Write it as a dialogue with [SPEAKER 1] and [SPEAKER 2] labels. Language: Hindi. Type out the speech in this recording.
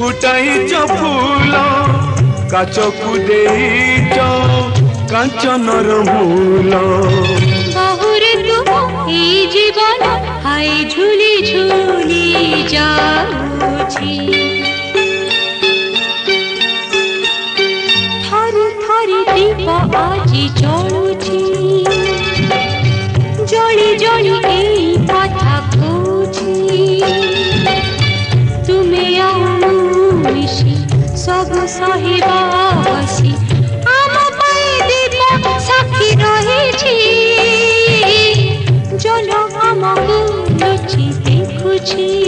[SPEAKER 1] फुटाइच फूल काचकु देइच कांचनर मूल
[SPEAKER 2] बहुरे तुम ए जीवन हाय झुली झुली जाऊछी थरी थरी दीप आजी जलुछी जली जली ए कथा कहूछी तुमे आउ मिशी सब सहिबा बसी आम पाई दीप साक्षी रहिछि जल आमको लुचि देखुछि।